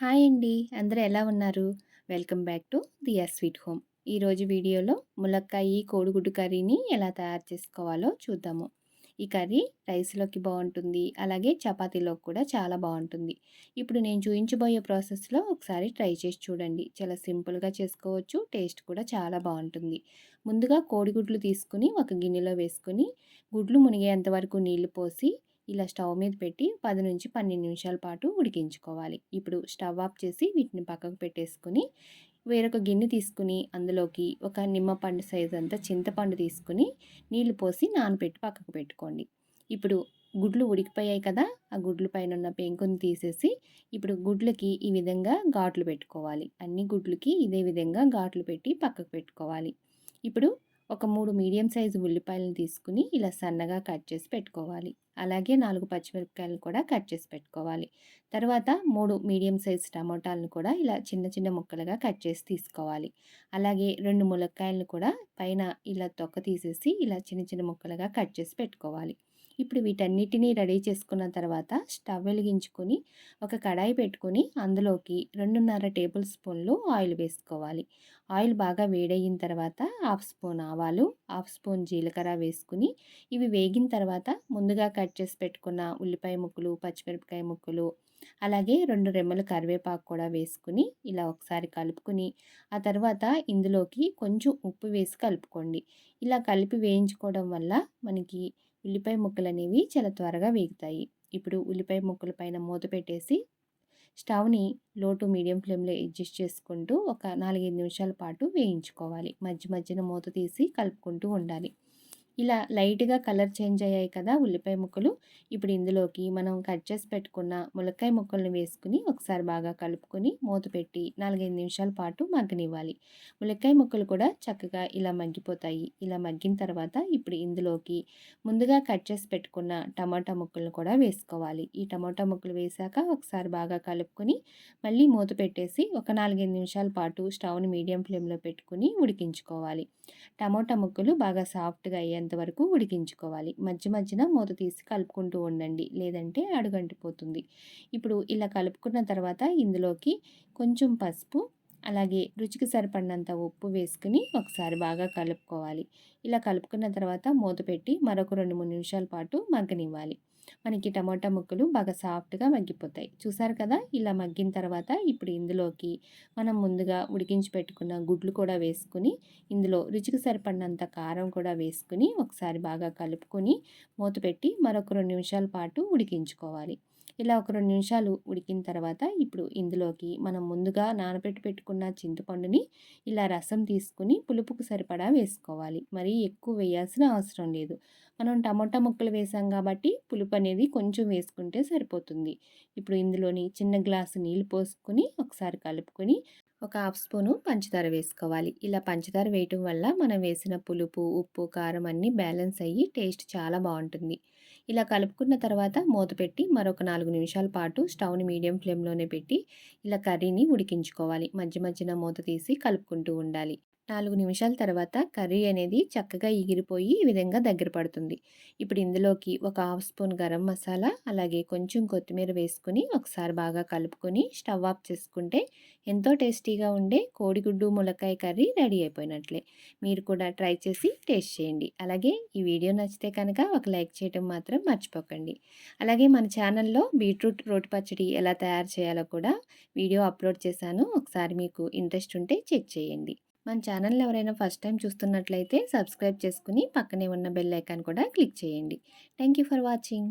Hi అండి. అందరూ ఎలా ఉన్నారు? Welcome back to Diya sweet home. ఈరోజు వీడియోలో ములక్కాయి కోడిగుడ్డు కర్రీని ఎలా తయారు చేసుకోవాలో చూద్దాము. ఈ కర్రీ రైస్‌లోకి బావుంటుంది. అలాగే చపాతీలోకి కూడా చాలా బావుంటుంది. ఇప్పుడు నేను చూయించబోయే ప్రాసెస్‌లో ఒకసారి ట్రై చేసి చూడండి. చాలా సింపుల్‌గా చేసుకోవచ్చు. టేస్ట్ కూడా చాలా బావుంటుంది. ముందుగా కోడిగుడ్లు తీసుకొని ఒక గిన్నెలో వేసుకొని గుడ్లు మునిగేంత వరకు నీళ్లు పోసి ఇలా స్టవ్ మీద పెట్టి 10-12 నిమిషాల పాటు ఉడికించుకోవాలి. ఇప్పుడు స్టవ్ ఆఫ్ చేసి వీటిని పక్కకు పెట్టేసుకొని వేరొక గిన్నె తీసుకుని అందులోకి ఒక నిమ్మపండు సైజ్ అంతా చింతపండు తీసుకుని నీళ్లు పోసి నానబెట్టి పక్కకు పెట్టుకోండి. ఇప్పుడు గుడ్లు ఉడికిపోయాయి కదా! ఆ గుడ్ల పైన ఉన్న పెంకుని తీసేసి ఇప్పుడు గుడ్లకి ఈ విధంగా ఘాట్లు పెట్టుకోవాలి. అన్ని గుడ్లకి ఇదే విధంగా ఘాట్లు పెట్టి పక్కకు పెట్టుకోవాలి. ఇప్పుడు ఒక 3 మీడియం సైజు ఉల్లిపాయలను తీసుకుని ఇలా సన్నగా కట్ చేసి పెట్టుకోవాలి. అలాగే 4 పచ్చిమిరపకాయలను కూడా కట్ చేసి పెట్టుకోవాలి. తర్వాత 3 మీడియం సైజ్ టమోటాలను కూడా ఇలా చిన్న చిన్న ముక్కలుగా కట్ చేసి తీసుకోవాలి. అలాగే 2 ములక్కాయలను కూడా పైన ఇలా తొక్క తీసేసి ఇలా చిన్న చిన్న ముక్కలుగా కట్ చేసి పెట్టుకోవాలి. ఇప్పుడు వీటన్నిటిని రెడీ చేసుకున్న తర్వాత స్టవ్ వెలిగించుకొని ఒక కడాయి పెట్టుకొని అందులోకి 2.5 టేబుల్ స్పూన్లు ఆయిల్ వేసుకోవాలి. ఆయిల్ బాగా వేడయిన తర్వాత హాఫ్ స్పూన్ ఆవాలు, హాఫ్ స్పూన్ జీలకర్ర వేసుకుని ఇవి వేగిన తర్వాత ముందుగా కట్ చేసి పెట్టుకున్న ఉల్లిపాయ ముక్కలు, పచ్చిమిరపకాయ ముక్కలు, అలాగే 2 రెమ్మల కరివేపాకు కూడా వేసుకుని ఇలా ఒకసారి కలుపుకొని ఆ తర్వాత ఇందులోకి కొంచెం ఉప్పు వేసి కలుపుకోండి. ఇలా కలిపి వేయించుకోవడం వల్ల మనకి ఉల్లిపాయ ముక్కలనేవి చాలా త్వరగా వేగుతాయి. ఇప్పుడు ఉల్లిపాయ ముక్కల పైన మూత పెట్టేసి స్టవ్‌ని లో టు మీడియం ఫ్లేమ్‌లో అడ్జస్ట్ చేసుకుంటూ ఒక 4, 5 నిమిషాల పాటు వేయించుకోవాలి. మధ్య మధ్యన మూత తీసి కలుపుకుంటూ ఉండాలి. ఇలా లైట్‌గా కలర్ చేంజ్ అయ్యాయి కదా ఉల్లిపాయ ముక్కలు. ఇప్పుడు ఇందులోకి మనం కట్ చేసి పెట్టుకున్న ములక్కాయ ముక్కలను వేసుకొని ఒకసారి బాగా కలుపుకొని మూత పెట్టి 4, 5 నిమిషాల పాటు మగ్గనివ్వాలి. ములక్కాయ ముక్కలు కూడా చక్కగా ఇలా మగ్గిపోతాయి. ఇలా మగ్గిన తర్వాత ఇప్పుడు ఇందులోకి ముందుగా కట్ చేసి పెట్టుకున్న టమాటా ముక్కలను కూడా వేసుకోవాలి. ఈ టమాటా ముక్కలు వేశాక ఒకసారి బాగా కలుపుకొని మళ్ళీ మూత పెట్టేసి ఒక 4, 5 నిమిషాల పాటు స్టవ్‌ని మీడియం ఫ్లేమ్‌లో పెట్టుకొని ఉడికించుకోవాలి. టమోటా ముక్కలు బాగా సాఫ్ట్‌గా అయ్యేంత వరకు ఉడికించుకోవాలి. మధ్య మధ్యన మూత తీసి కలుపుకుంటూ ఉండండి. లేదంటే అడుగంటిపోతుంది. ఇప్పుడు ఇలా కలుపుకున్న తర్వాత ఇందులోకి కొంచెం పసుపు, అలాగే రుచికి సరిపడినంత ఉప్పు వేసుకొని ఒకసారి బాగా కలుపుకోవాలి. ఇలా కలుపుకున్న తర్వాత మూత పెట్టి మరొక 2, 3 నిమిషాల పాటు మగ్గనివ్వాలి. మనకి టమోటా ముక్కలు బాగా సాఫ్ట్‌గా మగ్గిపోతాయి. చూసారు కదా! ఇలా మగ్గిన తర్వాత ఇప్పుడు ఇందులోకి మనం ముందుగా ఉడికించి పెట్టుకున్న గుడ్లు కూడా వేసుకొని, ఇందులో రుచికి సరిపడినంత కారం కూడా వేసుకొని ఒకసారి బాగా కలుపుకొని మూత పెట్టి మరొక 2 నిమిషాల పాటు ఉడికించుకోవాలి. ఇలా ఒక 2 నిమిషాలు ఉడికిన తర్వాత ఇప్పుడు ఇందులోకి మనం ముందుగా నానబెట్టి పెట్టుకున్న చింతపండుని ఇలా రసం తీసుకొని పులుపుకు సరిపడా వేసుకోవాలి. మరీ ఎక్కువ వేయాల్సిన అవసరం లేదు. మనం టమోటా ముక్కలు వేసాం కాబట్టి పులుపు అనేది కొంచెం వేసుకుంటే సరిపోతుంది. ఇప్పుడు ఇందులోని చిన్న గ్లాసు నీళ్లు పోసుకొని ఒకసారి కలుపుకొని ఒక హాఫ్ స్పూను పంచదార వేసుకోవాలి. ఇలా పంచదార వేయటం వల్ల మనం వేసిన పులుపు, ఉప్పు, కారం అన్నీ బ్యాలెన్స్ అయ్యి టేస్ట్ చాలా బావుంటుంది. ఇలా కలుపుకున్న తర్వాత మూత పెట్టి మరొక 4 నిమిషాల పాటు స్టవ్‌ని మీడియం ఫ్లేమ్‌లోనే పెట్టి ఇలా కర్రీని ఉడికించుకోవాలి. మధ్య మధ్యన మూత తీసి కలుపుకుంటూ ఉండాలి. 4 నిమిషాల తర్వాత కర్రీ అనేది చక్కగా ఎగిరిపోయి ఈ విధంగా దగ్గర పడుతుంది. ఇప్పుడు ఇందులోకి ఒక హాఫ్ స్పూన్ గరం మసాలా, అలాగే కొంచెం కొత్తిమీర వేసుకొని ఒకసారి బాగా కలుపుకొని స్టవ్ ఆఫ్ చేసుకుంటే ఎంతో టేస్టీగా ఉండే కోడిగుడ్డు ములక్కాయ కర్రీ రెడీ అయిపోయినట్లే. మీరు కూడా ట్రై చేసి టేస్ట్ చేయండి. అలాగే ఈ వీడియో నచ్చితే కనుక ఒక లైక్ చేయటం మాత్రం మర్చిపోకండి. అలాగే మన ఛానల్‌లో బీట్రూట్ రోటి పచ్చడి ఎలా తయారు చేయాలో కూడా వీడియో అప్లోడ్ చేశాను. ఒకసారి మీకు ఇంట్రెస్ట్ ఉంటే చెక్ చేయండి. మన ఛానల్‌ని ఎవరైనా ఫస్ట్ టైం చూస్తున్నట్లయితే సబ్స్క్రైబ్ చేసుకొని పక్కనే ఉన్న బెల్ ఐకాన్ కూడా క్లిక్ చేయండి. Thank you for watching.